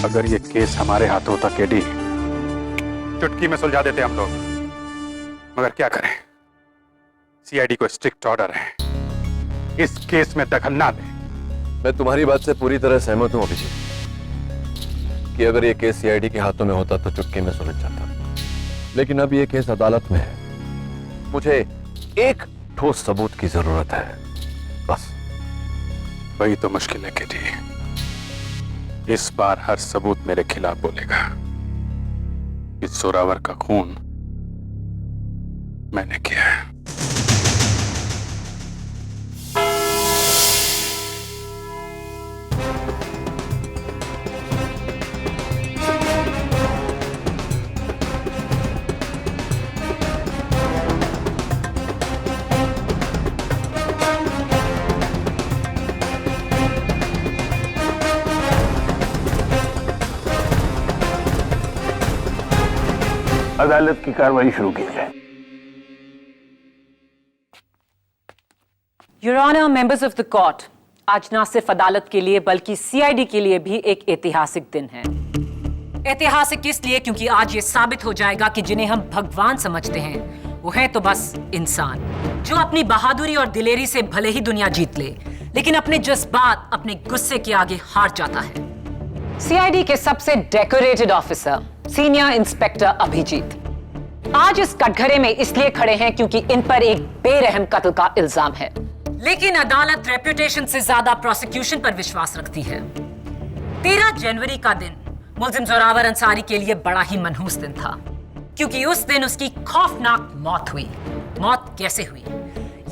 अगर ये केस हमारे हाथों होता केडी, चुटकी में सुलझा देते हम लोग, मगर क्या करें, सीआईडी को स्ट्रिक्ट ऑर्डर है इस केस में दखल ना दे। मैं तुम्हारी बात से पूरी तरह सहमत हूं अभिजीत कि अगर ये केस सीआईडी के हाथों में होता तो चुटकी में सुलझ जाता, लेकिन अब ये केस अदालत में है। मुझे एक ठोस सबूत की जरूरत है, बस। वही तो मुश्किल है केडी, इस बार हर सबूत मेरे खिलाफ बोलेगा। इस जोरावर का खून मैंने किया है। अदालत की कार्रवाई शुरू की जाए। Your honour, members of the court, आज ना सिर्फ अदालत के लिए बल्कि सीआईडी के लिए भी एक ऐतिहासिक दिन है। ऐतिहासिक इसलिए क्योंकि आज ये साबित हो जाएगा कि जिन्हें हम भगवान समझते हैं वो है तो बस इंसान, जो अपनी बहादुरी और दिलेरी से भले ही दुनिया जीत ले, लेकिन अपने जज्बात, अपने गुस्से के आगे हार जाता है। सीआईडी के सबसे decorated officer senior inspector Abhijeet आज इस कटघरे में इसलिए खड़े हैं क्योंकि इन पर एक बेरहम कत्ल का इल्जाम है, लेकिन अदालत रेपुटेशन से ज्यादा प्रोसिक्यूशन पर विश्वास रखती है। 13 जनवरी का दिन मुल्जिम जोरावर अंसारी के लिए बड़ा ही मनहूस दिन था, क्योंकि उस दिन उसकी खौफनाक मौत हुई। मौत कैसे हुई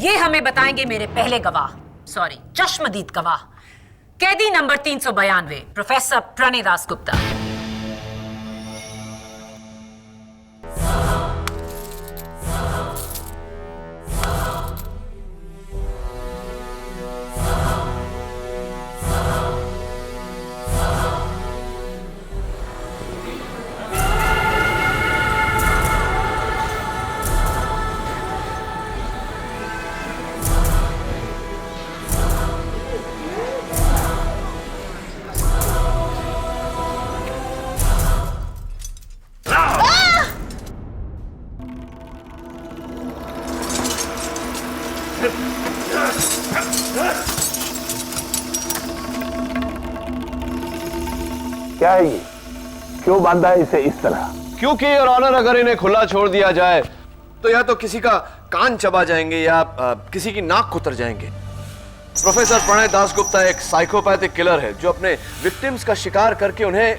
ये हमें बताएंगे मेरे पहले गवाह, चश्मदीद गवाह, कैदी नंबर 392 प्रोफेसर प्रणय दासगुप्ता। क्या है ये? क्यों बांधा है इसे इस तरह? क्योंकि योर ऑनर, अगर इन्हें खुला छोड़ दिया जाए तो या तो किसी का कान चबा जाएंगे या किसी की नाक कुतर जाएंगे। प्रोफेसर प्रणय दासगुप्ता एक साइकोपैथिक किलर है जो अपने विक्टिम्स का शिकार करके उन्हें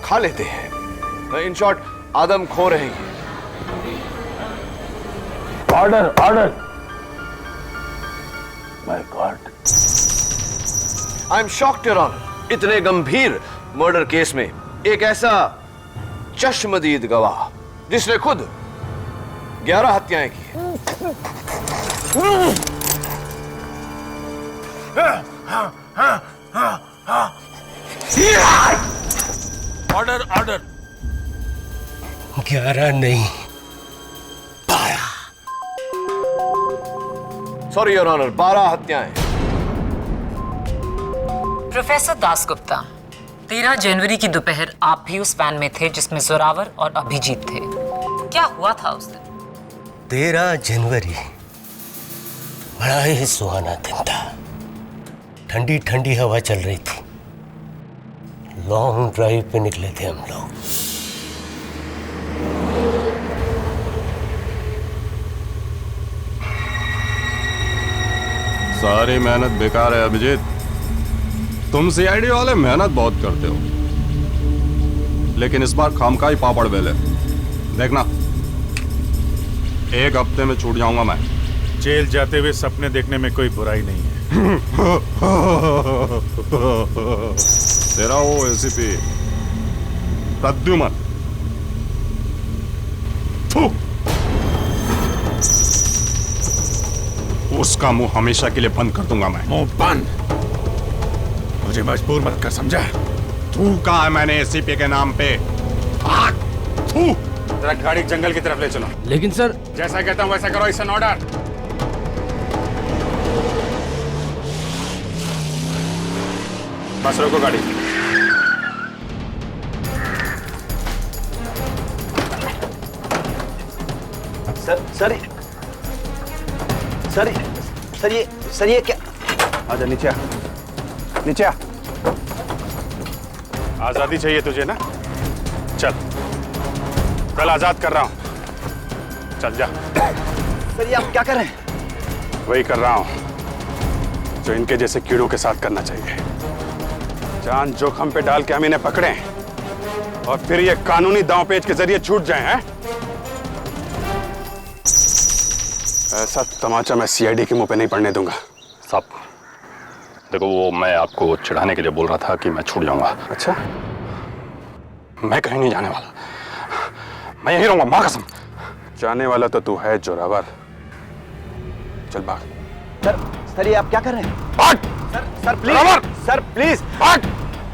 खा लेते हैं। इन शॉर्ट, आदमखोर है ये। Order, order. My god, I am shocked your honour, इतने गंभीर मर्डर केस में एक ऐसा चश्मदीद गवाह जिसने खुद 11 हत्याएं की। Order, order. 11 नहीं, 12। सॉरी योर ऑनर, 12 हत्याएं। प्रोफेसर दासगुप्ता, 13 जनवरी की दोपहर आप भी उस वैन में थे जिसमें जोरावर और अभिजीत थे। क्या हुआ था उस दिन? 13 जनवरी बड़ा ही सुहाना दिन था। ठंडी ठंडी हवा चल रही थी। लॉन्ग ड्राइव पे निकले थे हम लोग। सारी मेहनत बेकार है अभिजीत। तुम सीआईडी वाले मेहनत बहुत करते हो, लेकिन इस बार खामखाई पापड़ बेले। देखना, 1 हफ्ते में छूट जाऊंगा मैं। जेल जाते हुए सपने देखने में कोई बुराई नहीं है। तेरा वो एसीपी प्रद्युमन, उसका मुंह हमेशा के लिए बंद कर दूंगा मैं। मुंह बंद? मुझे मजबूर मत कर, समझा? तू कहा है मैंने एसीपी के नाम पे? तू जरा गाड़ी जंगल की तरफ ले चलो। लेकिन सर, जैसा कहता हूं वैसा करो। It's an order. बस रोको गाड़ी। सर ये क्या? आजा नीचे आ, नीचे आ। आजादी चाहिए तुझे ना? चल, कल आजाद कर रहा हूं, चल जा। सर ये आप क्या कर रहे हैं? वही कर रहा हूं जो इनके जैसे कीड़ों के साथ करना चाहिए। जान जोखिम पे डाल के हम इन्हें पकड़ें और फिर ये कानूनी दांवपेच के जरिए छूट जाएं, हैं? ऐसा तमाचा मैं सीआईडी के मुंह पे नहीं पड़ने दूंगा। साहब देखो, वो मैं आपको चिढ़ाने के लिए बोल रहा था कि मैं छूट जाऊंगा। अच्छा, मैं कहीं नहीं जाने वाला, मैं यहीं रहूंगा, मां कसम। जाने वाला तो तू है जोरावर। चल भाग। सर ये आप क्या कर रहे हैं? भाग! सर प्लीज, सर प्लीज, भाग!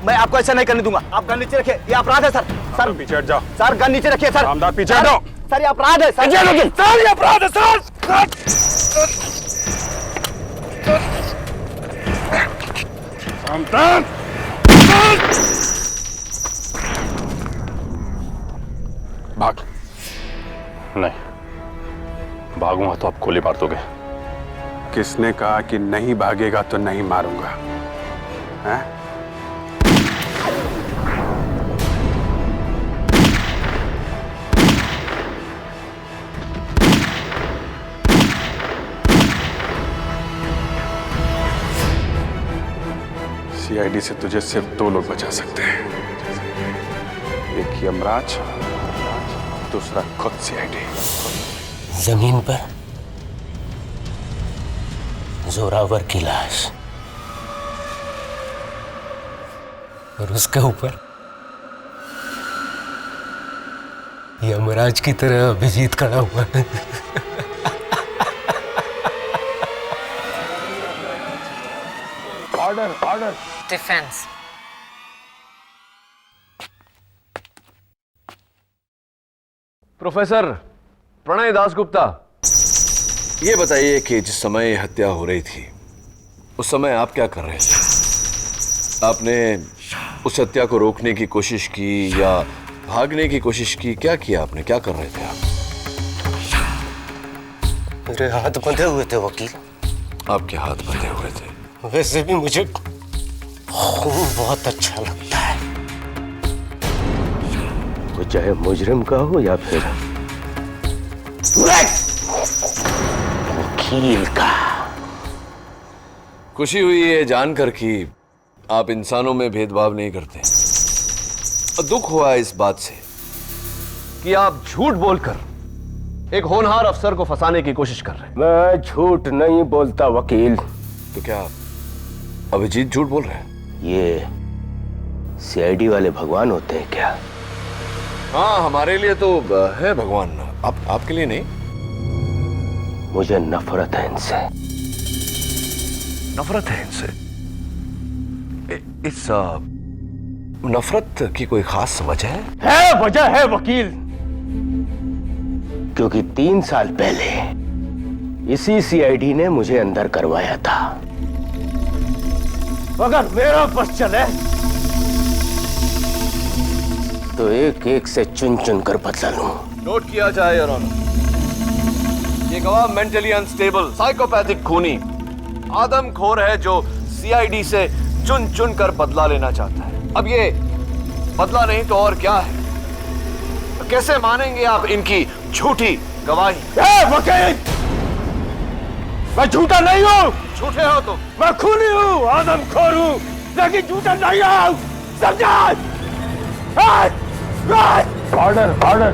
मैं आपको ऐसा नहीं करने दूंगा। आप गन नीचे रखिए, ये अपराध है सर। सर पीछे हट जाओ। सर गन नीचे रखिए सर। नामदार पीछे हटो। सर ये अपराध है सर। सर ये अपराध है सर। नामदार! भाग। नहीं, भागूंगा तो आप गोली मार दोगे। किसने कहा कि नहीं भागेगा तो नहीं मारूंगा? हैं? सीआईडी से तुझे सिर्फ 2 लोग बचा सकते हैं, एक यमराज, दूसरा खुद सीआईडी। जमीन पर जोरावर की लाश और उसके ऊपर यमराज की तरह अभिजीत खड़ा हुआ है। Order order. Defence. Professor Pranay Dasgupta, ये बताइए कि जिस समय हत्या हो रही थी उस समय आप क्या कर रहे थे? आपने उस हत्या को रोकने की कोशिश की या भागने की कोशिश की? क्या किया आपने? क्या कर रहे थे आप? मेरे हाथ बंधे हुए थे वकील। आपके हाथ बंधे हुए थे? वैसे भी मुझे खून बहुत अच्छा लगता है, वो चाहे मुजरिम का हो या फिर वकील का। खुशी हुई है जानकर कि आप इंसानों में भेदभाव नहीं करते। और दुख हुआ इस बात से कि आप झूठ बोलकर एक होनहार अफसर को फंसाने की कोशिश कर रहे हैं। मैं झूठ नहीं बोलता वकील। तो क्या अभिजीत झूठ बोल रहे हैं? ये सीआईडी वाले भगवान होते हैं क्या? हाँ, हमारे लिए तो है भगवान, आपके लिए नहीं। मुझे नफरत है इनसे। नफरत है इनसे? इस नफरत की कोई खास समझ है? वजह है वकील। क्योंकि 3 साल पहले इसी सीआईडी ने मुझे अंदर करवाया था। अगर मेरा बस चले तो एक एक से चुन चुन कर बदला लूं। नोट किया जाए योर ऑनर, ये गवाह मेंटली अनस्टेबल, साइकोपैथिक खूनी आदमखोर है जो सीआईडी से चुन चुन कर बदला लेना चाहता है। अब ये बदला नहीं तो और क्या है? तो कैसे मानेंगे आप इनकी झूठी गवाही? वकील, मैं झूठा नहीं हूँ। झूठे हो तुम। मैं खूनी हूँ, आदमखोर हूँ, लेकिन झूठा नहीं हूँ। समझा? Order order.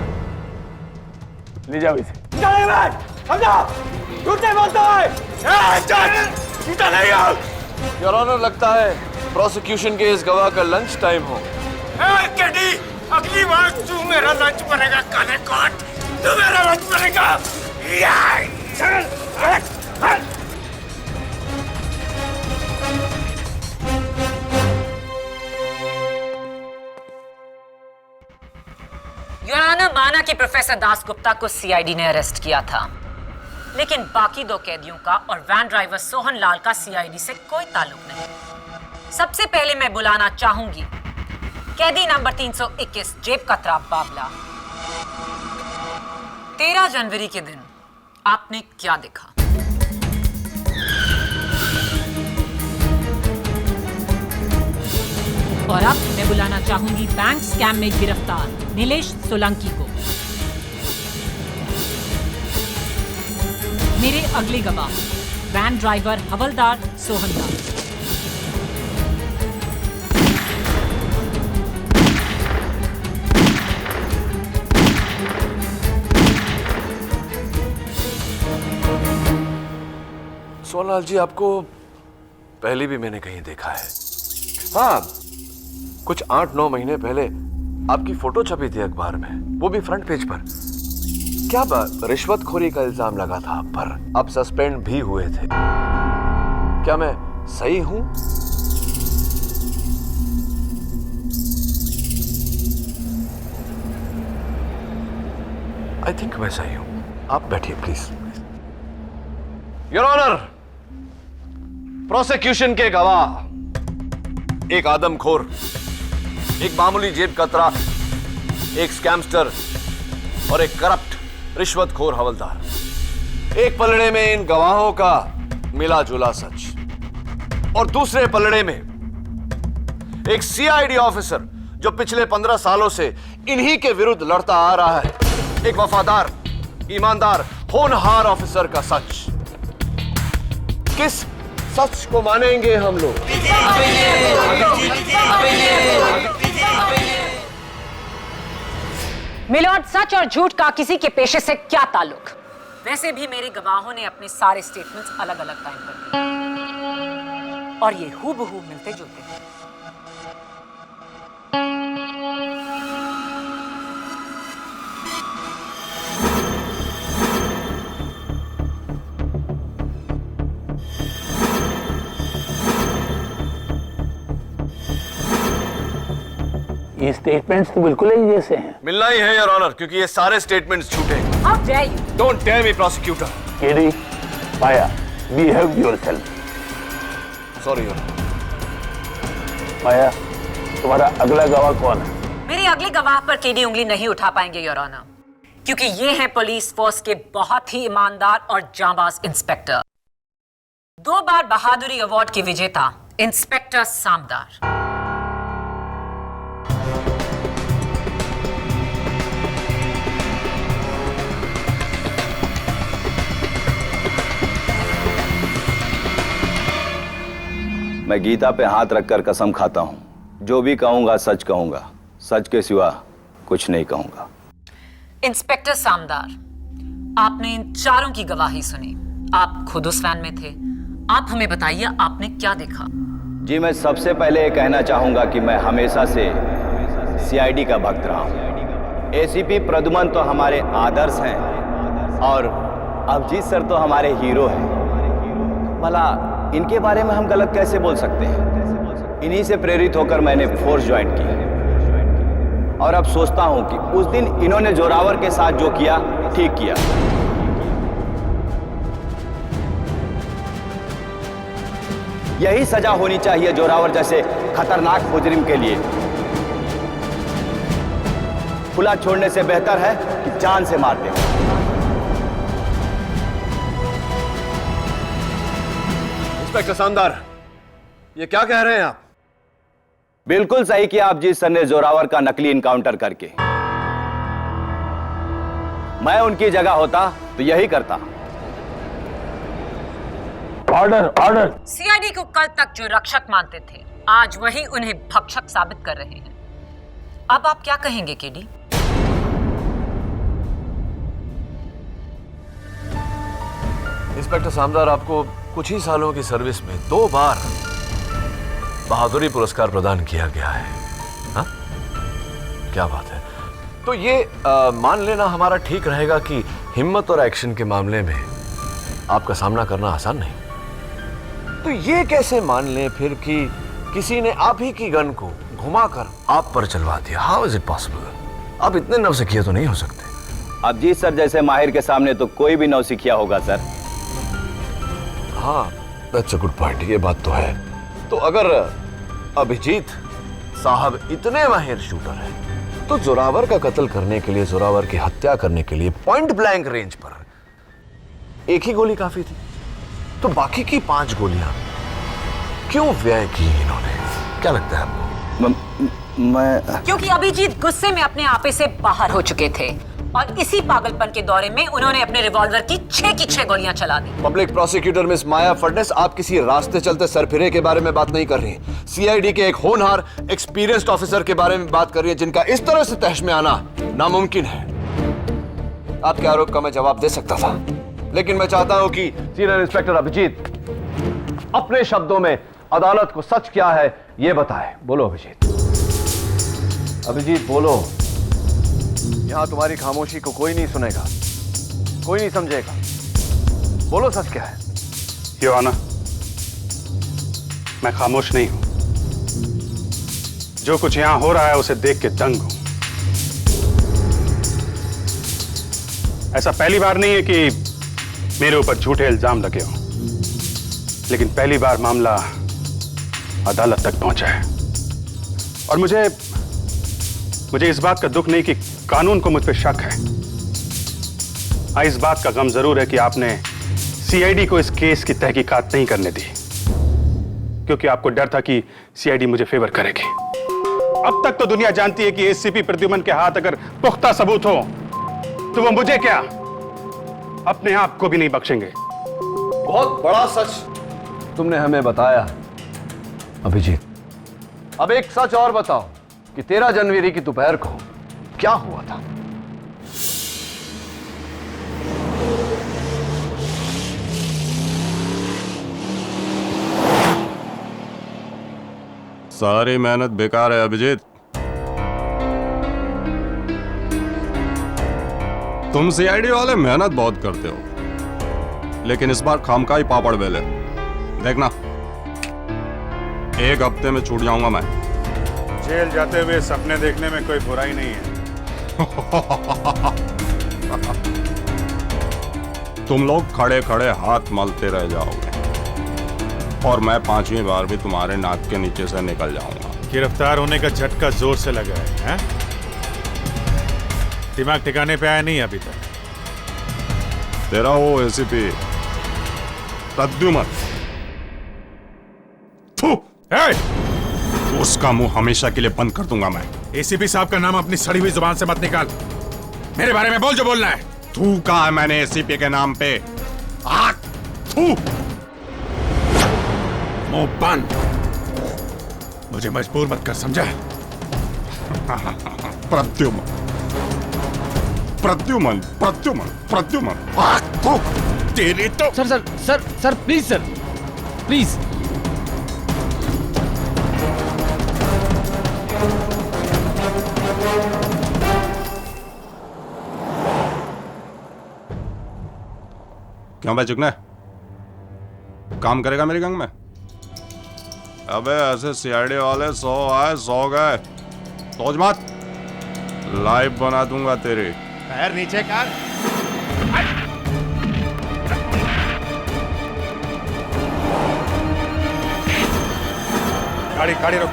ले जाओ इसे। समझा? झूठे बोलता है। झूठा नहीं हूँ। योर ऑनर, लगता है प्रोसिक्यूशन के इस गवाह का लंच टाइम हो। केडी, अगली बार तू मेरा लंच बनेगा। काले कोट, तू मेरा लंच बनेगा। योर ऑनर, माना कि प्रोफेसर दासगुप्ता को सीआईडी ने अरेस्ट किया था, लेकिन बाकी 2 कैदियों का और वैन ड्राइवर सोहन लाल का सीआईडी से कोई ताल्लुक नहीं। सबसे पहले मैं बुलाना चाहूंगी कैदी नंबर 321 जेब कतरा बाबला। 13 जनवरी के दिन आपने क्या देखा? और अब मैं बुलाना चाहूंगी बैंक स्कैम में गिरफ्तार नीलेश सोलंकी को। मेरे अगले गवाह वैन ड्राइवर हवलदार सोहनदार। सोनाल जी, आपको पहले भी मैंने कहीं देखा है। हाँ, कुछ 8-9 महीने पहले आपकी फोटो छपी थी अखबार में, वो भी फ्रंट पेज पर। क्या रिश्वतखोरी का इल्जाम लगा था आप पर, आप सस्पेंड भी हुए थे। क्या मैं सही हूं? आई थिंक मैं सही हूं। आप बैठिए प्लीज। योर ऑनर, प्रोसिक्यूशन के गवाह एक आदमखोर, एक मामूली जेब कतरा, एक स्कैमस्टर और एक करप्ट रिश्वतखोर हवलदार। एक पलड़े में इन गवाहों का मिला जुला सच और दूसरे पलड़े में एक सीआईडी ऑफिसर जो पिछले 15 सालों से इन्हीं के विरुद्ध लड़ता आ रहा है। एक वफादार, ईमानदार, होनहार ऑफिसर का सच। किस सच को मानेंगे हम लोग? मिलॉर्ड, सच और झूठ का किसी के पेशे से क्या ताल्लुक? वैसे भी मेरे गवाहों ने अपने सारे स्टेटमेंट्स अलग अलग टाइम पर दिए और ये हूबहू मिलते जुलते हैं। ये स्टेटमेंट्स तो बिल्कुल ही जैसे हैं। मिलना ही है योर ऑनर, क्योंकि ये सारे स्टेटमेंट्स झूठे हैं। How dare you? Don't dare me, prosecutor. KD, Maya, behave yourself. Sorry, your honour. Maya, तुम्हारा अगला गवाह कौन है? मेरे अगले गवाह पर केडी उंगली नहीं उठा पाएंगे योर ऑनर, क्योंकि ये हैं पुलिस फोर्स के बहुत ही ईमानदार और जांबाज इंस्पेक्टर, 2 बार बहादुरी अवार्ड के विजेता इंस्पेक्टर सामदार। मैं गीता पे हाथ रखकर कसम खाता हूं, जो भी कहूंगा सच कहूंगा, सच के सिवा कुछ नहीं कहूंगा। इंस्पेक्टर सामदार, आपने इन चारों की गवाही सुनी। आप खुद उस वैन में थे। आप हमें बताइए, आपने क्या देखा? जी, मैं सबसे पहले ये कहना चाहूंगा कि मैं हमेशा से सीआईडी का भक्त रहा हूं। एसीपी प्रद्युमन तो हमारे आदर्श हैं और अभिजीत सर तो हमारे हीरो हैं। भला इनके बारे में हम गलत कैसे बोल सकते हैं? इन्हीं से प्रेरित होकर मैंने फोर्स ज्वाइन की और अब सोचता हूं कि उस दिन इन्होंने जोरावर के साथ जो किया ठीक किया। यही सजा होनी चाहिए जोरावर जैसे खतरनाक मुजरिम के लिए। खुला छोड़ने से बेहतर है कि जान से मार दें। इंस्पेक्टर सामदार, ये क्या कह रहे हैं आप? बिल्कुल सही किया आप जी सर ने जोरावर का नकली इनकाउंटर करके। मैं उनकी जगह होता तो यही करता। Order, order. सीआईडी को कल तक जो रक्षक मानते थे, आज वही उन्हें भक्षक साबित कर रहे हैं। अब आप क्या कहेंगे केडी? इंस्पेक्टर सामदार, आपको कुछ ही सालों की सर्विस में 2 बार बहादुरी पुरस्कार प्रदान किया गया है। हाँ? क्या बात है। तो ये मान लेना हमारा ठीक रहेगा कि हिम्मत और एक्शन के मामले में आपका सामना करना आसान नहीं। तो ये कैसे मान लें फिर कि किसी ने आप ही की गन को घुमाकर आप पर चलवा दिया? How is it possible? आप इतने नौसिखिया तो नहीं हो सकते। अभिजीत सर जैसे माहिर के सामने तो कोई भी नौसिखिया होगा सर। हाँ, दैट्स अ गुड पॉइंट, ये बात तो है। तो अगर अभिजीत साहब इतने माहिर शूटर हैं तो जोरावर का कत्ल करने के लिए, जोरावर की हत्या करने के लिए पॉइंट ब्लैंक रेंज पर एक ही गोली काफी थी। तो बाकी की 5 गोलियां क्यों व्यय की इन्होंने? क्या लगता है आपको? मैं क्योंकि अभिजीत गुस्से में अपने आपे से बाहर हो चुके थे और इसी पागलपन के दौरे में उन्होंने अपने रिवॉल्वर की 6 की 6 गोलियां चला दी। पब्लिक प्रोसिक्यूटर मिस माया फडनेस, आप किसी रास्ते चलते सरफिरे के बारे में बात नहीं कर रही, सीआईडी के एक होनहार एक्सपीरियंस्ड ऑफिसर के बारे में बात कर रही है, जिनका इस तरह से तहश में आना नामुमकिन है। आपके आरोप का मैं जवाब दे सकता था, लेकिन मैं चाहता हूं कि सीनियर इंस्पेक्टर अभिजीत अपने शब्दों में अदालत को सच क्या है यह बताए। बोलो अभिजीत, अभिजीत बोलो। यहां तुम्हारी खामोशी को कोई नहीं सुनेगा, कोई नहीं समझेगा। बोलो सच क्या है? योर ऑनर, मैं खामोश नहीं हूं। जो कुछ यहां हो रहा है उसे देख के दंग हूं। ऐसा पहली बार नहीं है कि मेरे ऊपर झूठे इल्जाम लगे हों, लेकिन पहली बार मामला अदालत तक पहुंचा है। और मुझे इस बात का दुख नहीं कि कानून को मुझ पर शक है। हाँ, इस बात का गम जरूर है कि आपने सीआईडी को इस केस की तहकीकात नहीं करने दी, क्योंकि आपको डर था कि सीआईडी मुझे फेवर करेगी। अब तक तो दुनिया जानती है कि एसीपी प्रद्युमन के हाथ अगर पुख्ता सबूत हो तो वो मुझे क्या, अपने आप को भी नहीं बख्शेंगे। बहुत बड़ा सच तुमने हमें बताया अभिजीत। अब एक सच और बताओ कि 13 जनवरी की दोपहर को क्या हुआ था? सारी मेहनत बेकार है अभिजीत। तुम सीआईडी वाले मेहनत बहुत करते हो, लेकिन इस बार खामखा ही पापड़ बेले। देखना, 1 हफ्ते में छूट जाऊंगा मैं। जेल जाते हुए सपने देखने में कोई बुराई नहीं है। तुम लोग खड़े खड़े हाथ मलते रह जाओगे और मैं 5वीं बार भी तुम्हारे नाक के नीचे से निकल जाऊंगा। गिरफ्तार होने का झटका जोर से लगा है? दिमाग ठिकाने पे आया नहीं अभी तक? तेरा वो एसीपी प्रद्युमन, उसका मुंह हमेशा के लिए बंद कर दूंगा मैं। एसीपी साहब का नाम अपनी सड़ी हुई जुबान से मत निकाल। मेरे बारे में बोल जो बोलना है। थू कहा है मैंने एसीपी के नाम पे? थू। मुंह बंद। मुझे मजबूर मत कर, समझा? प्रद्युमन, प्रद्युमन, प्रद्युमन, प्रद्युमन। थू। तेरी तो सर प्लीज सर, प्लीज। क्यों भाई चुकने? काम करेगा मेरी गंग में? अबे ऐसे सीआईडी वाले 100 आए 100 गए। सोच मत, लाइव बना दूंगा तेरी। पैर नीचे कर। गाड़ी रोक।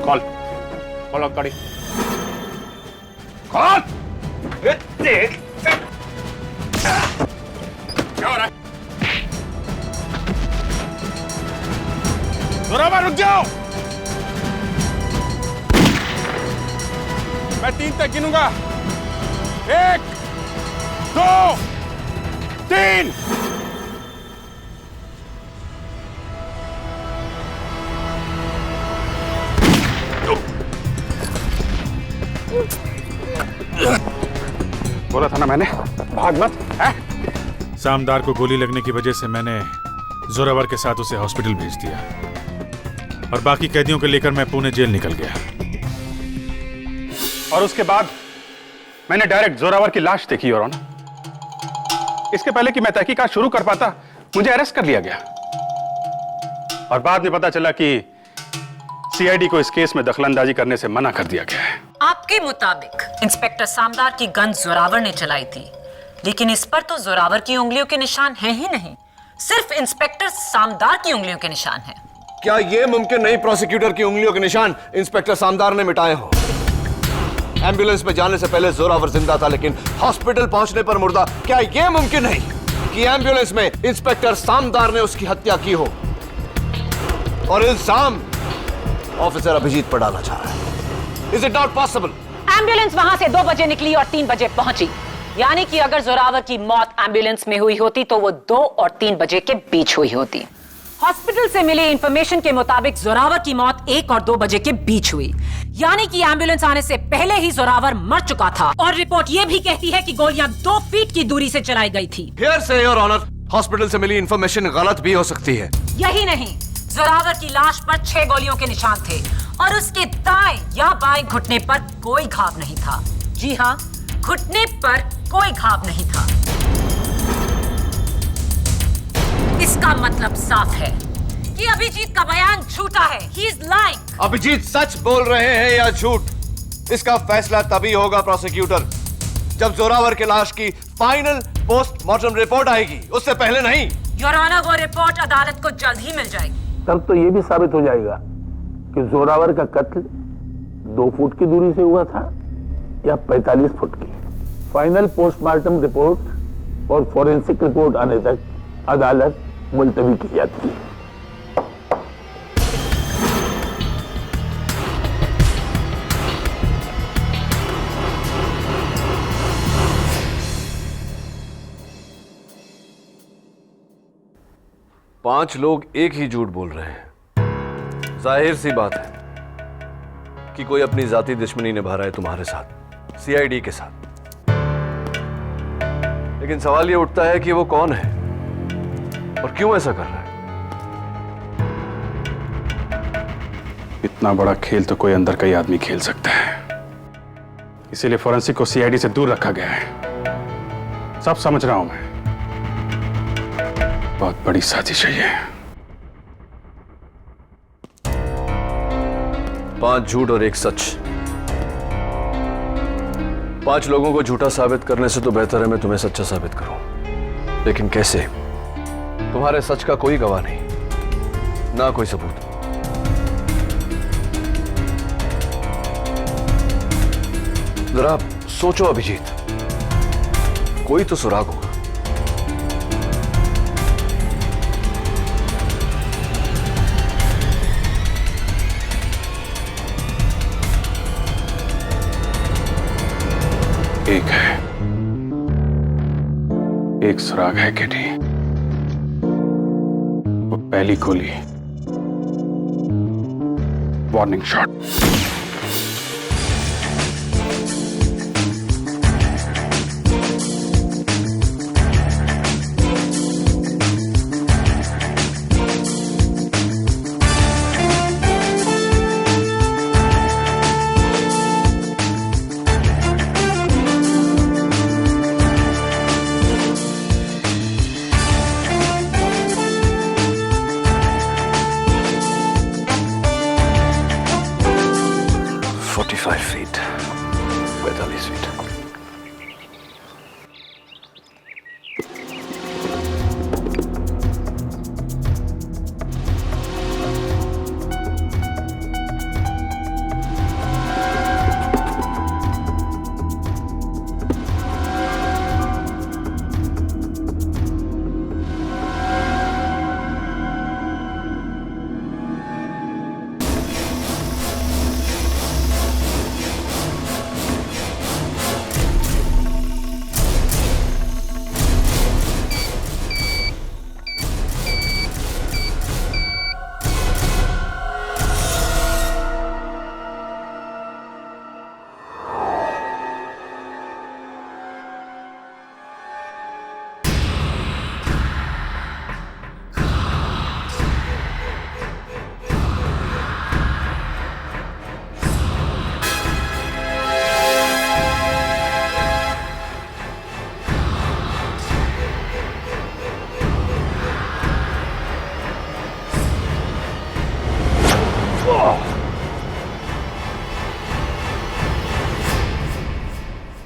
कॉल गाड़ी। कॉल। क्या हो रहा है? जोरावर रुक जाओ। मैं 3 तक गिनूंगा। 1 2 3। बोला था ना मैंने, भाग मत। सामदार को गोली लगने की वजह से मैंने जोरावर के साथ उसे हॉस्पिटल भेज दिया और बाकी कैदियों को लेकर मैं पुणे जेल निकल गया। और उसके बाद मैंने डायरेक्ट जोरावर की लाश देखी और इसके पहले कि मैं तहकीकात शुरू कर पाता मुझे अरेस्ट कर लिया गया। और बाद में पता चला कि सीआईडी को इस केस में दखलंदाजी करने से मना कर दिया गया है। आपके मुताबिक इंस्पेक्टर सामदार की गन जोरावर ने चलाई थी, लेकिन इस पर तो जोरावर की उंगलियों के निशान हैं ही नहीं, सिर्फ इंस्पेक्टर सामदार की उंगलियों के निशान हैं। क्या यह मुमकिन नहीं प्रोसिक्यूटर की उंगलियों के निशान इंस्पेक्टर सामदार ने मिटाए हो? एम्बुलेंस में जाने से पहले जोरावर जिंदा था, लेकिन हॉस्पिटल पहुंचने पर मुर्दा। क्या यह मुमकिन नहीं कि एम्बुलेंस में इंस्पेक्टर सामदार ने उसकी हत्या की हो और इल्जाम ऑफिसर अभिजीत पर डाला जा रहा है? Is it not possible? Ambulance वहां से 2 बजे निकली और 3 बजे पहुंची, यानी कि अगर जोरावर की मौत एम्बुलेंस में हुई होती तो वो 2 और 3 बजे के बीच हुई होती। हॉस्पिटल से मिली इंफॉर्मेशन के मुताबिक जोरावर की मौत 1 और 2 बजे के बीच हुई, यानी कि एम्बुलेंस आने से पहले ही जोरावर मर चुका था। और रिपोर्ट यह भी कहती है कि गोलियां 2 फीट की दूरी से चलाई गई थी। हियर से योर ऑनर, हॉस्पिटल से मिली इंफॉर्मेशन गलत भी हो सकती है। यही नहीं, जोरावर की लाश पर 6 गोलियों के निशान थे और उसके दाएं या बाएं घुटने पर कोई घाव नहीं था। जी हाँ, घुटने पर कोई घाव नहीं था। इसका मतलब साफ है कि अभिजीत का बयान झूठा है। He is lying। अभिजीत सच बोल रहे हैं या झूठ, इसका फैसला तभी होगा प्रोसिक्यूटर, जब जोरावर के लाश की फाइनल पोस्टमार्टम रिपोर्ट आएगी, उससे पहले नहीं। योर ऑनर, वो रिपोर्ट अदालत को जल्द ही मिल जाएगी। तब तो ये भी साबित हो जाएगा कि जोरावर का कत्ल 2 फुट की दूरी से हुआ था या 45 फुट की। फाइनल पोस्टमार्टम रिपोर्ट और फॉरेंसिक रिपोर्ट आने तक अदालत मुलतवी की जाती है। पांच लोग एक ही झूठ बोल रहे हैं। जाहिर सी बात है कि कोई अपनी जाती दुश्मनी निभा रहा है तुम्हारे साथ, सीआईडी के साथ। लेकिन सवाल यह उठता है कि वो कौन है और क्यों ऐसा कर रहा है? इतना बड़ा खेल तो कोई अंदर का ही आदमी खेल सकता है, इसीलिए फोरेंसिक को सीआईडी से दूर रखा गया है। सब समझ रहा हूं मैं, बहुत बड़ी साजिश है ये। 5 झूठ और 1 सच। 5 लोगों को झूठा साबित करने से तो बेहतर है मैं तुम्हें सच्चा साबित करूं। लेकिन कैसे? तुम्हारे सच का कोई गवाह नहीं, ना कोई सबूत। जरा सोचो अभिजीत, कोई तो सुराग होगा। एक है, एक सुराग है केटी। वो पहली गोली, वार्निंग शॉट।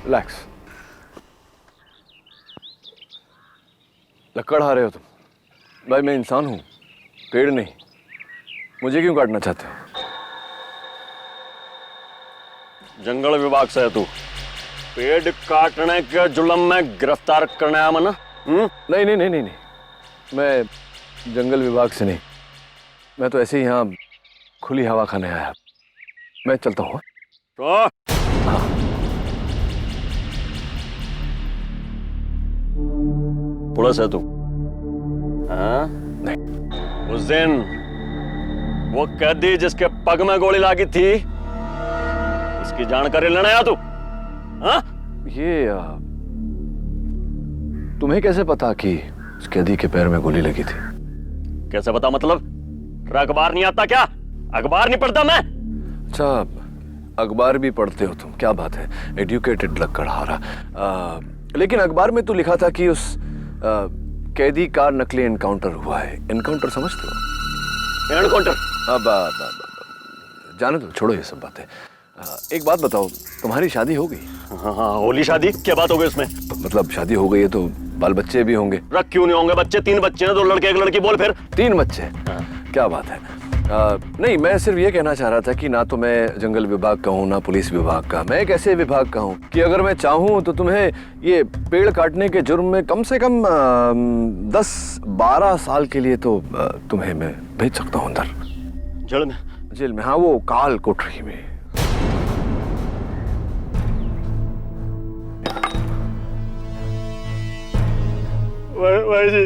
रिलैक्स। लक्कड़ आ रहे हो तुम? भाई मैं इंसान हूं, पेड़ नहीं। मुझे क्यों काटना चाहते हो? जंगल विभाग से है तू, पेड़ काटने के जुल्म में गिरफ्तार करने आया मना? नहीं नहीं नहीं नहीं नहीं, मैं जंगल विभाग से नहीं, मैं तो ऐसे ही यहाँ खुली हवा खाने आया। मैं चलता हूँ। तो पुलिस है तू? हाँ? नहीं। उस दिन वो कैदी जिसके पग में गोली लगी थी, इसकी जानकारी लेने आया तू? हाँ? ये तुम्हें कैसे पता कि उस कैदी के पैर में गोली लगी थी? कैसे पता मतलब? अखबार नहीं आता क्या? अखबार नहीं पढ़ता मैं? अच्छा, अखबार भी पढ़ते हो तुम, क्या बात है, एडुकेटेड लकड़हारा। लेकिन अखबार में तो लिखा था कि उस कैदी का नकली एनकाउंटर हुआ है। एनकाउंटर समझते हो? एनकाउंटर? अब जाने दो, छोड़ो ये सब बातें। एक बात बताओ, तुम्हारी शादी हो गई? हाँ, होली शादी क्या बात हो गई उसमें? मतलब शादी हो गई है तो बाल बच्चे भी होंगे? रख क्यों नहीं होंगे बच्चे? 3 बच्चे हैं, 2 लड़के 1 लड़की। बोल फिर। 3 बच्चे? क्या बात है। नहीं, मैं सिर्फ ये कहना चाह रहा था कि ना तो मैं जंगल विभाग का हूँ ना पुलिस विभाग का। मैं एक ऐसे विभाग का हूँ कि अगर मैं चाहूँ तो तुम्हें ये पेड़ काटने के जुर्म में कम से कम 10-12 साल के लिए तो तुम्हें मैं भेज सकता हूँ अंदर। जेल में? जेल में, हाँ, वो काल कोठरी में। भाई जी,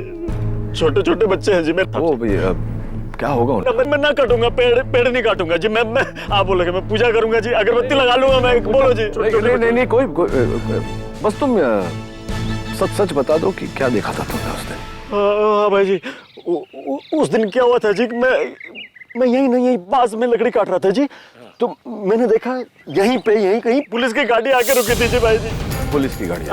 छोटे छोटे बच्चे हैं जी मेरे। वो भैया क्या होगा उन्हें? मैं ना काटूंगा, पेड़ नहीं काटूंगा जी। मैं आप बोलोगे मैं पूजा करूंगा जी, अगरबत्ती लगा लूंगा मैं। बोलो जी। नहीं, कोई बस तुम सच बता दो कि क्या देखा था तुमने उस दिन? हाँ भाई जी, उस दिन क्या हुआ था जी, मैं यही बांस में लकड़ी काट रहा था जी, तो मैंने देखा यहीं कहीं पुलिस की गाड़ी आके रुकी थी जी भाई जी। पुलिस की गाड़ी?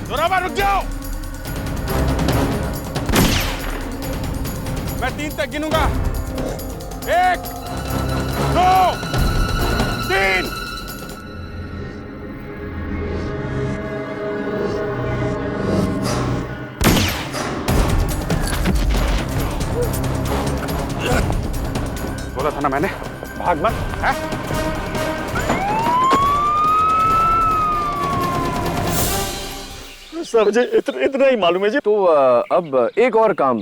जोरावर रुक जाओ, मैं 3 तक गिनूंगा। 1, 2, 3। बोला था ना मैंने, भाग मत। है? सर जी इतना ही मालूम है जी। तो अब एक और काम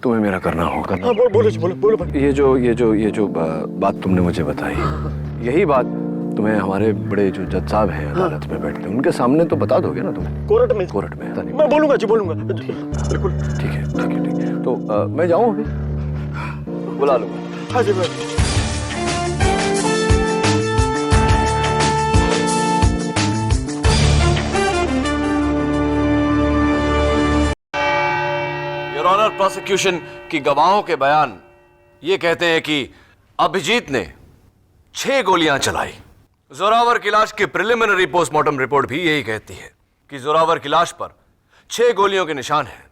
तुम्हें मेरा करना होगा। हाँ, बोलो भाई। ये जो बात तुमने मुझे बताई, यही बात तुम्हें हमारे बड़े जो जज साहब हैं अदालत में बैठते हैं, उनके सामने तो बता दोगे ना तुम्हें? कोर्ट में मैं बोलूंगा जी, बोलूंगा बिल्कुल। ठीक है। तो मैं जाऊं अभी? बुला लूंगा। हाँ जी भाई। योर ऑनर, प्रोसिक्यूशन की गवाहों के बयान ये कहते हैं कि अभिजीत ने 6 गोलियां चलाई। जोरावर की लाश की प्रिलिमिनरी पोस्टमार्टम रिपोर्ट भी यही कहती है कि जोरावर की लाश पर 6 गोलियों के निशान हैं।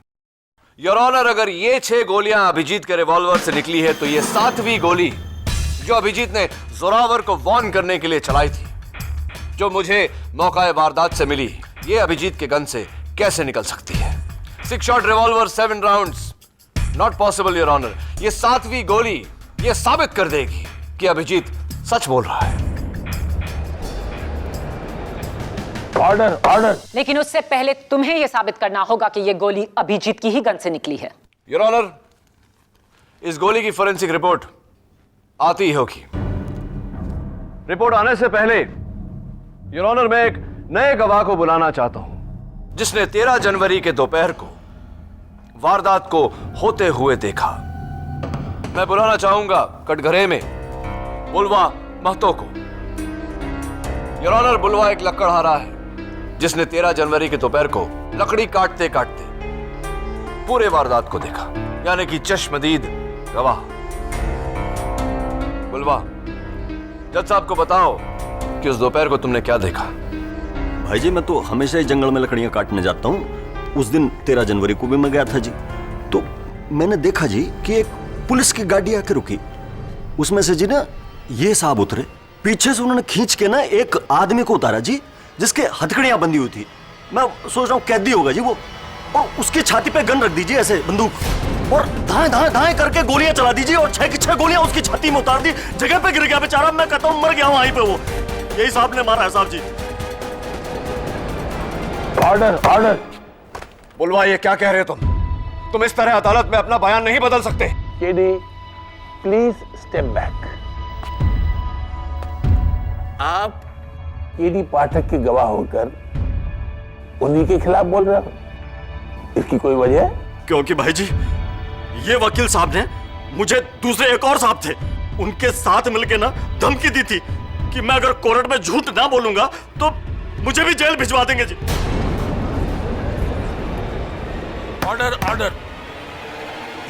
योर ऑनर, अगर ये 6 गोलियां अभिजीत के रिवॉल्वर से निकली है तो ये 7वीं गोली जो अभिजीत ने जोरावर को वार्न करने के लिए चलाई थी, जो मुझे मौका वारदात से मिली, ये अभिजीत के गन से कैसे निकल सकती है? 6 shot revolver, 7 rounds, not possible your honour. ये 7वीं गोली ये साबित कर देगी कि अभिजीत सच बोल रहा है। ऑर्डर। लेकिन उससे पहले तुम्हें यह साबित करना होगा कि यह गोली अभिजीत की ही गन से निकली है। योर ऑनर, इस गोली की फोरेंसिक रिपोर्ट आती ही होगी। रिपोर्ट आने से पहले योर ऑनर, मैं एक नए गवाह को बुलाना चाहता हूं जिसने 13 जनवरी के दोपहर को वारदात को होते हुए देखा। मैं बुलाना चाहूंगा कटघरे में बुलवा महतो को। योर ऑनर, बुलवा एक लकड़हारा है जिसने 13 जनवरी के दोपहर को लकड़ी काटते काटते पूरे वारदात को देखा, यानी कि चश्मदीद गवाह। बुलवा, जज साहब को बताओ कि उस दोपहर को तुमने क्या देखा। भाई जी, मैं तो हमेशा ही जंगल में लकड़ियां काटने जाता हूँ। उस दिन 13 जनवरी को भी मैं गया था जी, तो मैंने देखा जी कि एक पुलिस की गाड़ी आके रुकी। उसमें से जी ना ये साहब उतरे, पीछे से उन्होंने खींच के ना एक आदमी को उतारा जी, जिसके हथकड़ियां बंधी हुई थी। मैं सोच रहा हूँ कैदी होगा जी वो, और उसकी छाती पे गन रख दीजिए ऐसे बंदूक, और धाएं धाएं धाएं करके गोलियां चला दीजिए, और 6 की 6 गोलियां उसकी छाती में उतार दी, जगह पे गिर गया बेचारा। मैं कहता हूँ मर गया वहीं पे वो। यही साहब ने मारा है साहब जी। Order order. बुलवा, ये क्या कह रहे हो तुम इस तरह अदालत में अपना बयान नहीं बदल सकते। KD please step back. आप केडी पाठक के गवाह होकर उन्हीं के खिलाफ बोल रहे हो, इसकी कोई वजह है? क्योंकि भाई जी ये वकील साहब ने मुझे दूसरे एक और साहब थे, उनके साथ मिलके ना धमकी दी थी कि मैं अगर कोर्ट में झूठ ना बोलूंगा तो मुझे भी जेल भिजवा देंगे जी। Order order.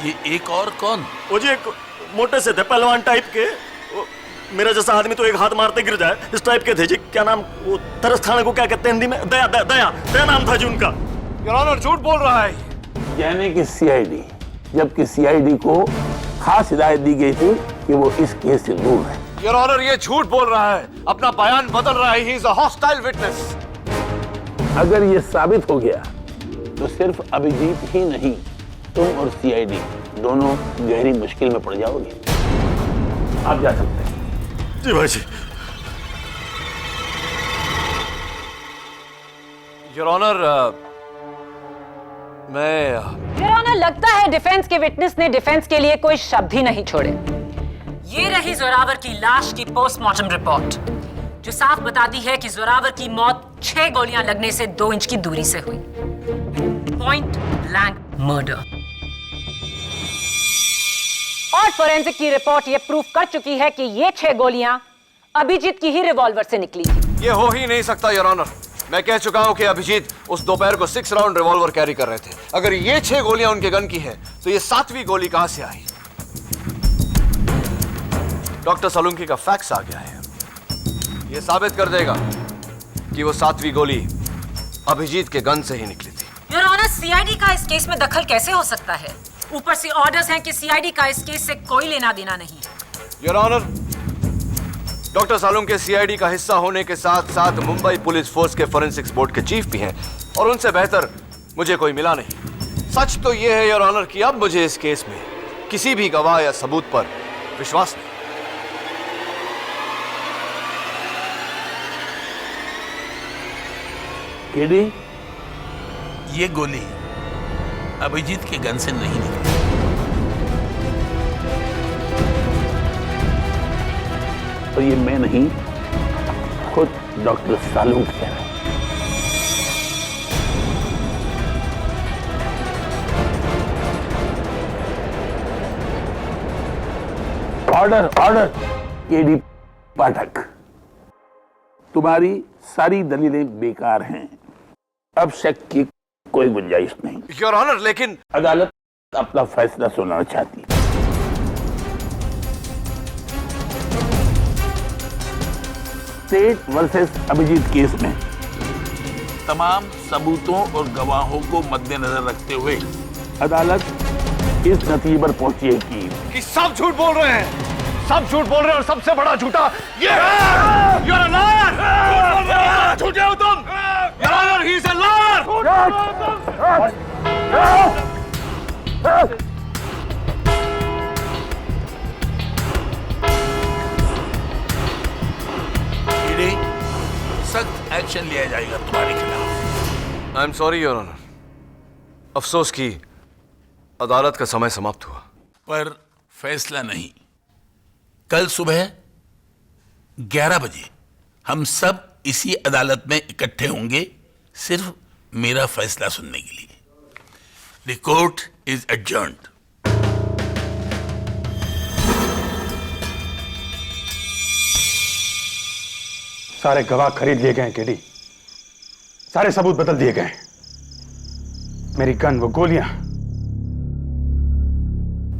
ये एक और कौन? वो जी एक मोटे से थे, पहलवान टाइप के, मेरा जैसा आदमी तो एक हाथ मारते गिर जाए इस टाइप के थे जी। क्या नाम, वो तरस खाने को क्या कहते हैं हिंदी में? दया दया दया दया नाम था जी उनका। योर ऑनर झूठ बोल रहा है। यानी कि सीआईडी, जबकि सीआईडी को खास हिदायत दी गई थी कि वो इस केस से दूर है। योर ऑनर ये झूठ बोल रहा है, अपना बयान बदल रहा है। He is a hostile witness. अगर ये साबित हो गया तो सिर्फ अभिजीत ही नहीं, तुम और सीआईडी दोनों गहरी मुश्किल में पड़ जाओगे। आप जा सकते हैं। जी भाई जी। योर ऑनर, योर ऑनर, लगता है डिफेंस के विटनेस ने डिफेंस के लिए कोई शब्द ही नहीं छोड़े। ये रही जोरावर की लाश की पोस्टमार्टम रिपोर्ट, जो साफ बताती है कि जोरावर की मौत 6 गोलियां लगने से 2 इंच की दूरी से हुई। Point blank murder. और फोरेंसिक की रिपोर्ट यह प्रूफ कर चुकी है कि ये 6 गोलियां अभिजीत की ही रिवॉल्वर से निकली थी। ये हो ही नहीं सकता योर ऑनर। मैं कह चुका हूं कि अभिजीत उस दोपहर को 6 राउंड रिवॉल्वर कैरी कर रहे थे। अगर ये 6 गोलियां उनके गन की है तो ये 7वीं गोली कहां से आई? डॉक्टर सोलंकी का फैक्स आ गया है, ये साबित कर देगा कि वो 7वीं गोली अभिजीत के गन से ही निकली थी। योर ऑनर, सीआईडी का इस केस में दखल कैसे हो सकता है? ऊपर से ऑर्डर्स हैं कि सीआईडी का इस केस से कोई लेना देना नहीं। Your honour, doctor Solanki CID का हिस्सा होने के साथ साथ मुंबई पुलिस फोर्स के फोरेंसिक्स बोर्ड के चीफ भी हैं, और उनसे बेहतर मुझे कोई मिला नहीं। सच तो यह है योर ऑनर कि अब मुझे इस केस में किसी भी गवाह या सबूत पर विश्वास नहीं। केडी, ये गोली अभिजीत के गन से नहीं निकली। और ये मैं नहीं, खुद डॉक्टर सालूंक कह रहे हैं। Order order. केडी पाठक, तुम्हारी सारी दलीलें बेकार हैं, अब शक की कोई गुंजाइश नहीं। योर ऑनर, लेकिन अदालत अपना फैसला सुनाना चाहती है। स्टेट वर्सेस अभिजीत केस में तमाम सबूतों और गवाहों को मद्देनजर रखते हुए अदालत इस नतीजे पर पहुंची है कि सब झूठ बोल रहे हैं, सब झूठ बोल रहे हैं, और सबसे बड़ा झूठा ये You're a liar! झूठे हो तुम! Your Honor, he is a liar! सख्त एक्शन लिया जाएगा तुम्हारे खिलाफ। I am sorry your honour. अफसोस की अदालत का समय समाप्त हुआ। पर फैसला नहीं। कल सुबह 11 बजे हम सब इसी अदालत में इकट्ठे होंगे, सिर्फ मेरा फैसला सुनने के लिए। The court is adjourned. सारे गवाह खरीद लिए गए केडी, सारे सबूत बदल दिए गए। मेरी गन, वो गोलियां,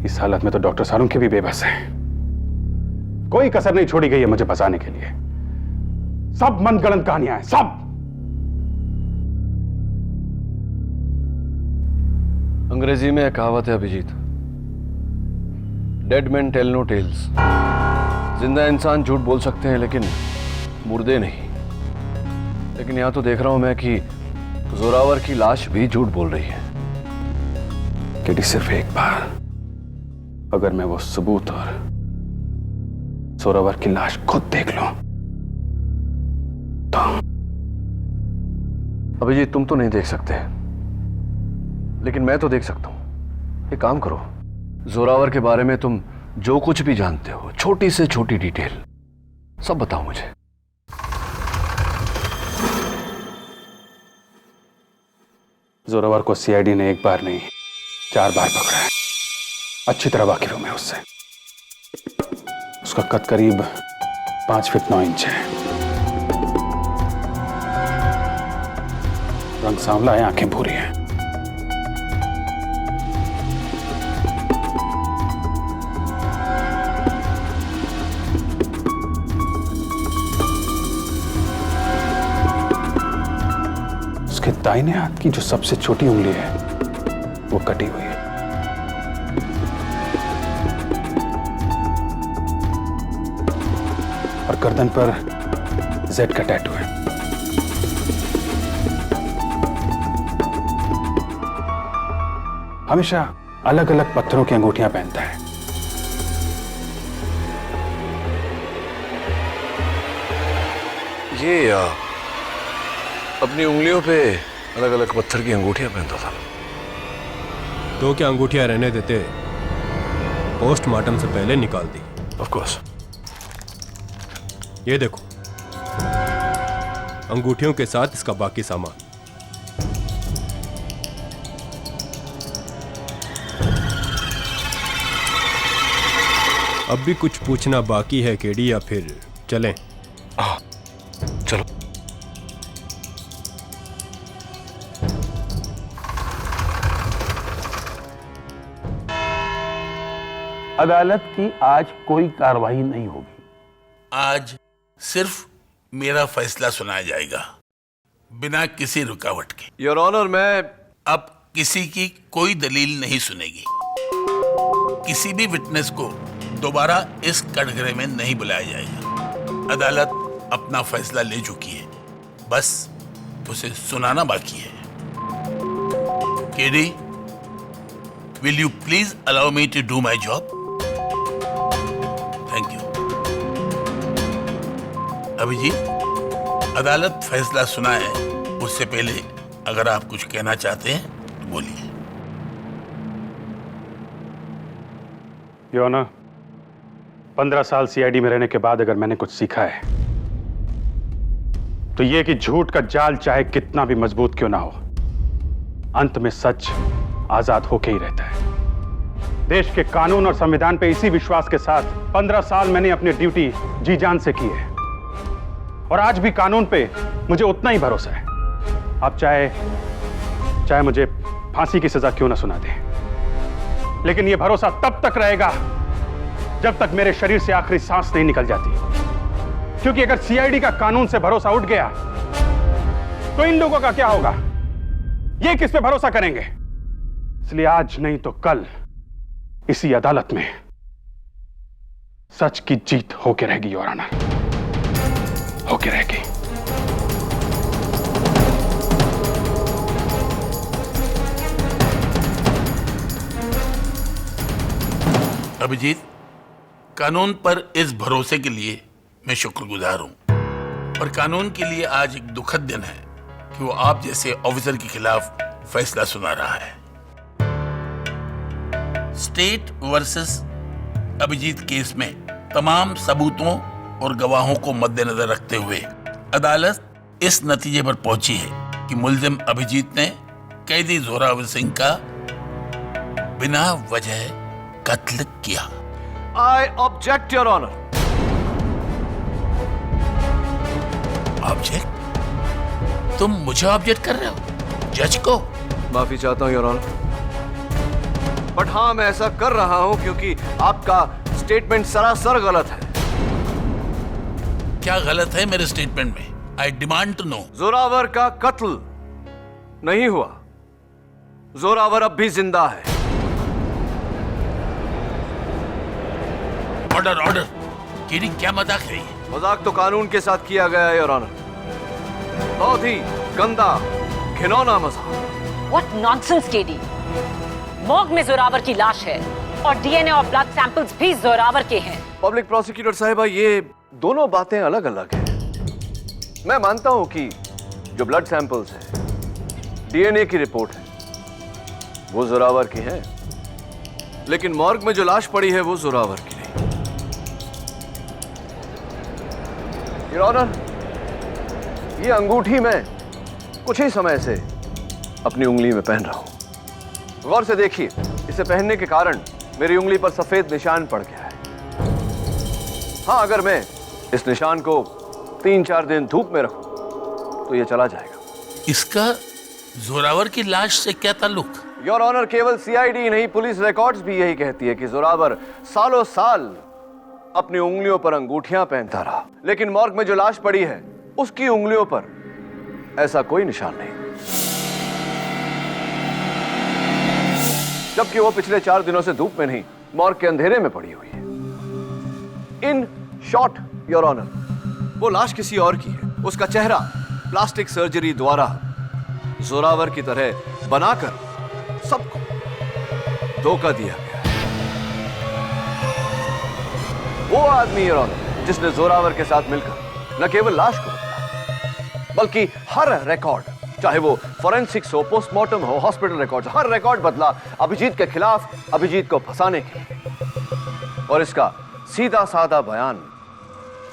इस हालत में तो डॉक्टर सालुंकी भी बेबस है। कोई कसर नहीं छोड़ी गई है मुझे बचाने के लिए। सब मनगढ़ंत कहानियां हैं, सब। अंग्रेजी में एक कहावत है Abhijeet, dead man tell no tales. जिंदा इंसान झूठ बोल सकते हैं लेकिन मुर्दे नहीं। लेकिन यहां तो देख रहा हूं मैं कि जोरावर की लाश भी झूठ बोल रही है। केडी, सिर्फ एक बार अगर मैं वो सबूत और जोरावर की लाश खुद देख लूं तो। अभिजीत, तुम तो नहीं देख सकते, लेकिन मैं तो देख सकता हूं। एक काम करो, जोरावर के बारे में तुम जो कुछ भी जानते हो, छोटी से छोटी डिटेल सब बताओ मुझे। जोरावर को सीआईडी ने एक बार नहीं 4 बार पकड़ा है। अच्छी तरह वाकिफ हूं मैं उससे। उसका कद करीब 5 फीट 9 इंच है। रंग सांवला है, आंखें भूरी हैं। उसके दाहिने हाथ की जो सबसे छोटी उंगली है वो कटी हुई है। और गर्दन पर जेड का टैटू है। हमेशा अलग अलग पत्थरों की अंगूठियां पहनता है। ये अपनी उंगलियों पे अलग अलग पत्थर की अंगूठियां पहनता था। तो क्या अंगूठियां रहने देते? पोस्टमार्टम से पहले निकाल दी। Of course. ये देखो, अंगूठियों के साथ इसका बाकी सामान। अब भी कुछ पूछना बाकी है केडी, या फिर चलें? चलो। अदालत की आज कोई कार्रवाई नहीं होगी। आज सिर्फ मेरा फैसला सुनाया जाएगा, बिना किसी रुकावट के। योर ऑनर, मैं अब किसी की कोई दलील नहीं सुनेगी। किसी भी विटनेस को दोबारा इस कटघरे में नहीं बुलाया जाएगा। अदालत अपना फैसला ले चुकी है, बस उसे सुनाना बाकी है। KD, will you please allow me to do my job? Thank you. Abhijeet, अदालत फैसला सुनाए उससे पहले अगर आप कुछ कहना चाहते हैं तो बोलिए। योर ऑनर, 15 साल सीआईडी में रहने के बाद अगर मैंने कुछ सीखा है तो यह कि झूठ का जाल चाहे कितना भी मजबूत क्यों ना हो, अंत में सच आजाद होके ही रहता है। देश के कानून और संविधान पे इसी विश्वास के साथ 15 साल मैंने अपनी ड्यूटी जी जान से की है, और आज भी कानून पे मुझे उतना ही भरोसा है। आप चाहे मुझे फांसी की सजा क्यों ना सुना दें, लेकिन यह भरोसा तब तक रहेगा जब तक मेरे शरीर से आखिरी सांस नहीं निकल जाती। क्योंकि अगर सीआईडी का कानून से भरोसा उठ गया तो इन लोगों का क्या होगा? ये किस पे भरोसा करेंगे? इसलिए आज नहीं तो कल इसी अदालत में सच की जीत होके रहेगी योर ऑनर, होके रहेगी। अभिजीत, कानून पर इस भरोसे के लिए मैं शुक्रगुजार हूं, और कानून के लिए आज एक दुखद दिन है कि वो आप जैसे ऑफिसर के खिलाफ फैसला सुना रहा है। स्टेट वर्सेस अभिजीत केस में तमाम सबूतों और गवाहों को मद्देनजर रखते हुए अदालत इस नतीजे पर पहुंची है कि मुल्जिम अभिजीत ने कैदी जोरावर सिंह का बिना वजह कत्ल किया। I object your honour. Object? तुम मुझे ऑब्जेक्ट कर रहे हो? जज को? माफी चाहता हूं योर ऑनर, बट हाँ, मैं ऐसा कर रहा हूं क्योंकि आपका स्टेटमेंट सरासर गलत है। क्या गलत है मेरे स्टेटमेंट में? I demand to know. Zorawar का कत्ल नहीं हुआ। जोरावर अब भी जिंदा है। Order, order. केडी, क्या मजाक है ये? मजाक तो कानून के साथ किया गया है योर ऑनर। बहुत ही गंदा घिनौना मजाक। What nonsense, KD. मॉर्ग में जोरावर की लाश है और डीएनए और ब्लड सैंपल्स भी जोरावर के हैं। पब्लिक प्रोसिक्यूटर साहिबा, ये दोनों बातें अलग अलग हैं। मैं मानता हूं कि जो ब्लड सैंपल्स हैं, डीएनए की रिपोर्ट है, वो जोरावर की है, लेकिन मॉर्ग में जो लाश पड़ी है वो जोरावर की नहीं। योर ऑनर, ये अंगूठी मैं कुछ ही समय से अपनी उंगली में पहन रहा हूं। गौर से देखिए, इसे पहनने के कारण मेरी उंगली पर सफेद निशान पड़ गया है। हाँ, अगर मैं इस निशान को 3-4 दिन धूप में रखूं तो ये चला जाएगा। इसका जोरावर की लाश से क्या ताल्लुक? योर ऑनर, केवल सीआईडी नहीं, पुलिस रिकॉर्ड्स भी यही कहती है कि जोरावर सालों साल अपनी उंगलियों पर अंगूठियां पहनता रहा, लेकिन मॉर्ग में जो लाश पड़ी है उसकी उंगलियों पर ऐसा कोई निशान नहीं, जबकि वो पिछले 4 दिनों से धूप में नहीं, मॉर्ग के अंधेरे में पड़ी हुई है। इन शॉर्ट योर ऑनर, वो लाश किसी और की है। उसका चेहरा प्लास्टिक सर्जरी द्वारा जोरावर की तरह बनाकर सबको धोखा दिया गया है। वो आदमी योर ऑनर जिसने जोरावर के साथ मिलकर न केवल लाश को बदला, बल्कि हर रिकॉर्ड, चाहे वो फोरेंसिक्स हो, पोस्टमार्टम हो, हॉस्पिटल रिकॉर्ड, हर रिकॉर्ड बदला अभिजीत के खिलाफ, अभिजीत को फंसाने के लिए। और इसका सीधा साधा बयान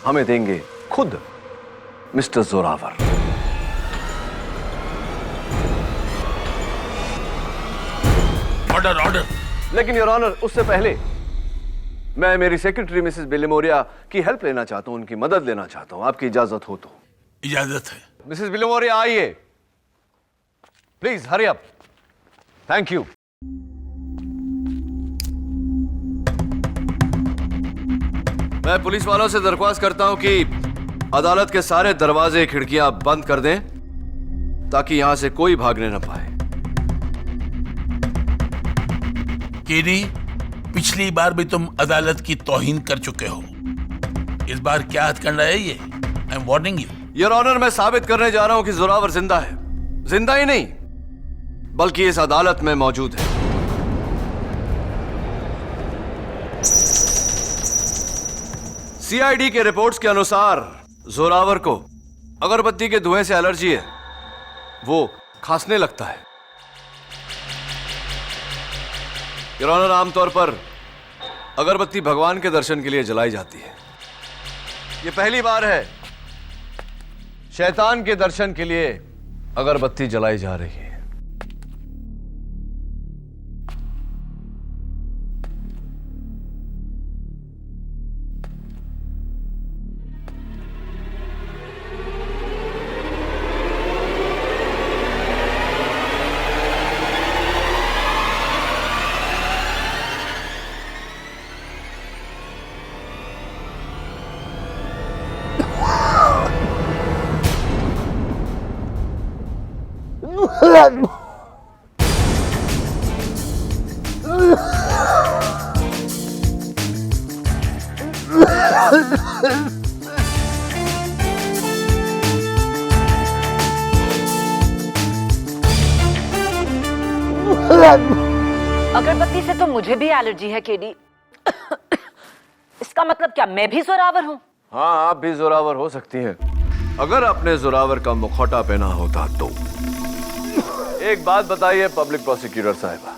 हमें देंगे खुद मिस्टर जोरावर। Order order. लेकिन योर ऑनर, उससे पहले मैं मेरी सेक्रेटरी मिसेस बिलिमोरिया की हेल्प लेना चाहता हूं, उनकी मदद लेना चाहता हूं, आपकी इजाजत हो तो। इजाजत है। मिसेस बिलिमोरिया, आइए please, hurry up. Thank you. मैं पुलिस वालों से दरख्वास्त करता हूं कि अदालत के सारे दरवाजे खिड़कियां बंद कर दें ताकि यहां से कोई भागने न पाए। केडी, पिछली बार भी तुम अदालत की तौहीन कर चुके हो, इस बार क्या हथकंडा है ये? I am warning you. Your honour, मैं साबित करने जा रहा हूं कि जोरावर जिंदा है। जिंदा ही नहीं, बल्कि इस अदालत में मौजूद है। सीआईडी के रिपोर्ट्स के अनुसार जोरावर को अगरबत्ती के धुएं से एलर्जी है, वो खांसने लगता है। योर ऑनर, आमतौर पर अगरबत्ती भगवान के दर्शन के लिए जलाई जाती है। यह पहली बार है शैतान के दर्शन के लिए अगरबत्ती जलाई जा रही है। अगरबत्ती से तो मुझे भी एलर्जी है, केडी। इसका मतलब क्या मैं भी जोरावर हूँ? हाँ, आप भी जोरावर हो सकती हैं, अगर आपने जोरावर का मुखौटा पहना होता तो। एक बात बताइए पब्लिक प्रोसिक्यूटर साहिबा,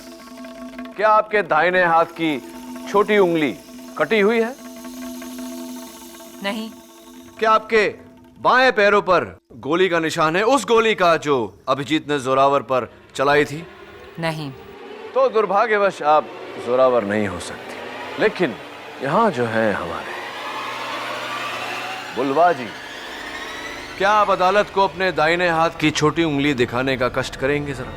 क्या आपके दाहिने हाथ की छोटी उंगली कटी हुई है? नहीं। क्या आपके बाएं पैरों पर गोली का निशान है, उस गोली का जो अभिजीत ने जोरावर पर चलाई थी? नहीं। तो दुर्भाग्यवश आप जोरावर नहीं हो सकती। लेकिन यहां जो है हमारे बुलवा जी, क्या आप अदालत को अपने दाहिने हाथ की छोटी उंगली दिखाने का कष्ट करेंगे जरा?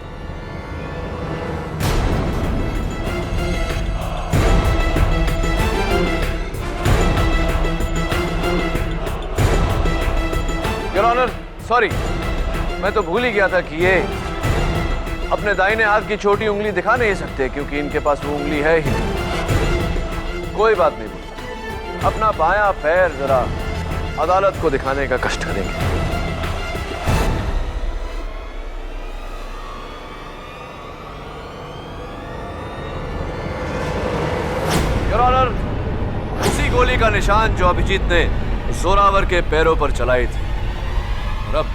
योर ऑनर, सॉरी, मैं तो भूल ही गया था कि ये अपने दाहिने हाथ की छोटी उंगली दिखा नहीं सकते क्योंकि इनके पास वो उंगली है ही नहीं। कोई बात नहीं, अपना बायां पैर जरा अदालत को दिखाने का कष्ट करेंगे। गोली का निशान जो अभिजीत ने जोरावर के पैरों पर चलाई थी, और अब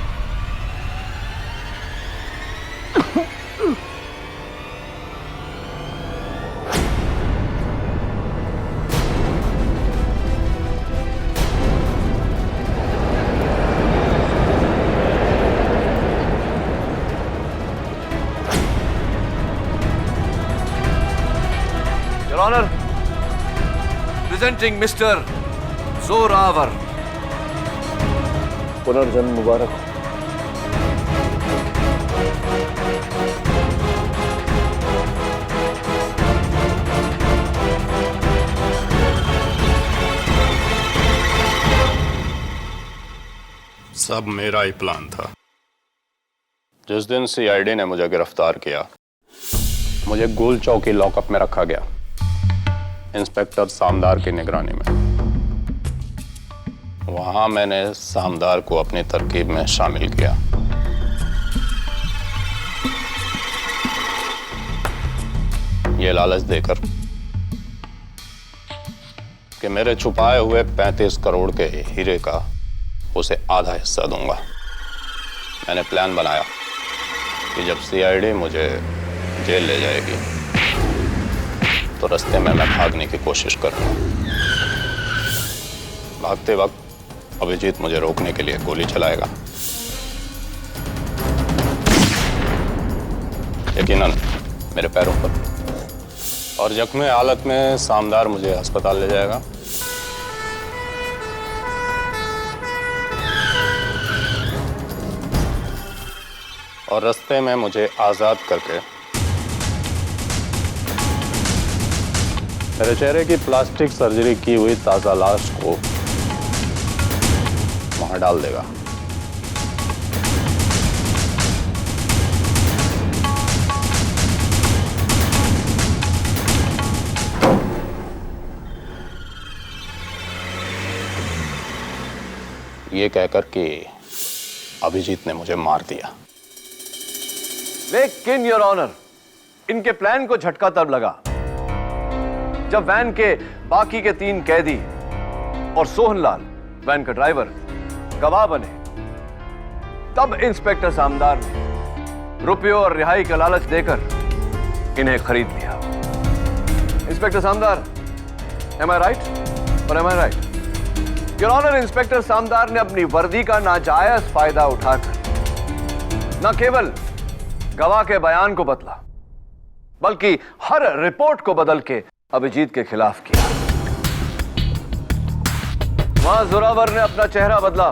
Your Honor, presenting Mr. Zorawar. पुनर्जन्म मुबारक हो। सब मेरा ही प्लान था। जिस दिन सीआईडी ने मुझे गिरफ्तार किया, मुझे गोल चौकी लॉकअप में रखा गया, इंस्पेक्टर सामदार की निगरानी में। वहां मैंने सामदार को अपनी तरकीब में शामिल किया। ये लालच देकर कि मेरे छुपाए हुए 35 करोड़ के हीरे का उसे आधा हिस्सा दूंगा। मैंने प्लान बनाया कि जब सीआईडी मुझे जेल ले जाएगी तो रास्ते में मैं भागने की कोशिश करूंगा। भागते वक्त अभिजीत मुझे रोकने के लिए गोली चलाएगा। यकीनन मेरे पैरों पर, और जख्मी हालत में सामदार मुझे अस्पताल ले जाएगा। और रास्ते में मुझे आजाद करके मेरे चेहरे की प्लास्टिक सर्जरी की हुई ताजा लाश को वहां डाल देगा। ये कहकर कि अभिजीत ने मुझे मार दिया। लेकिन योर ऑनर, इनके प्लान को झटका तब लगा जब वैन के बाकी के 3 कैदी और सोहनलाल, वैन का ड्राइवर, गवाह बने। तब इंस्पेक्टर सामदार ने रुपयों और रिहाई का लालच देकर इन्हें खरीद लिया। Inspector Samdar, am I right? और am I right? Your honour, inspector Samdar ने अपनी वर्दी का नाजायज फायदा उठाकर न केवल गवाह के बयान को बदला, बल्कि हर रिपोर्ट को बदल के अभिजीत के खिलाफ किया। वहां जोरावर ने अपना चेहरा बदला,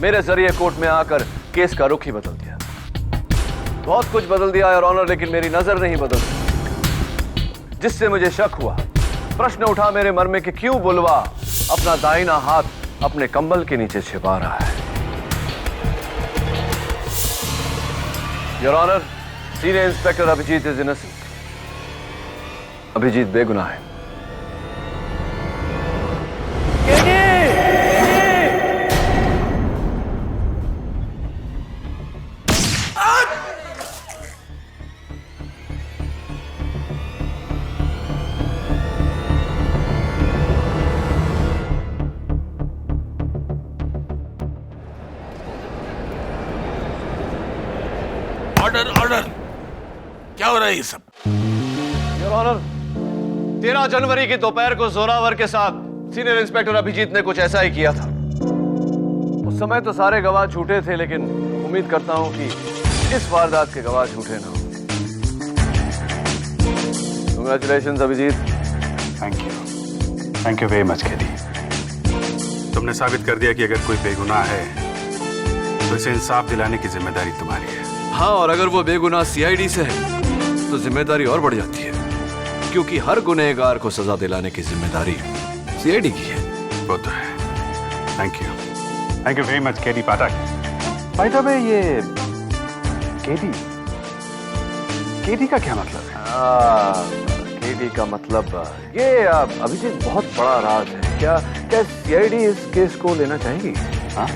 मेरे जरिए कोर्ट में आकर केस का रुख ही बदल दिया। बहुत कुछ बदल दिया योर ऑनर, लेकिन मेरी नजर नहीं बदली, जिससे मुझे शक हुआ। प्रश्न उठा मेरे मन में कि क्यों बुलवा अपना दाहिना हाथ अपने कंबल के नीचे छिपा रहा है। Your honour, senior inspector Abhijeet is innocent. Abhijeet बेगुनाह है। ऑर्डर ऑर्डर, क्या हो रहा है ये सब? योर ऑनर, 13 जनवरी की दोपहर को जोरावर के साथ सीनियर इंस्पेक्टर अभिजीत ने कुछ ऐसा ही किया था। उस समय तो सारे गवाह झूठे थे, लेकिन उम्मीद करता हूं कि इस वारदात के गवाह झूठे ना हो। Congratulations Abhijeet. Thank you very much कैदी। तुमने साबित कर दिया कि अगर कोई बेगुनाह है तो इसे इंसाफ दिलाने की जिम्मेदारी तुम्हारी है। हाँ, और अगर वो बेगुनाह सीआईडी से है तो जिम्मेदारी और बढ़ जाती है, क्योंकि हर गुनहगार को सजा दिलाने की जिम्मेदारी सीआईडी की है। वो तो है। Thank you very much KD Pathak. भाई साहब, ये केडी का क्या मतलब है? केडी का मतलब ये अभिजीत बहुत बड़ा राज है। क्या सीआईडी इस केस को लेना चाहेगी? हाँ?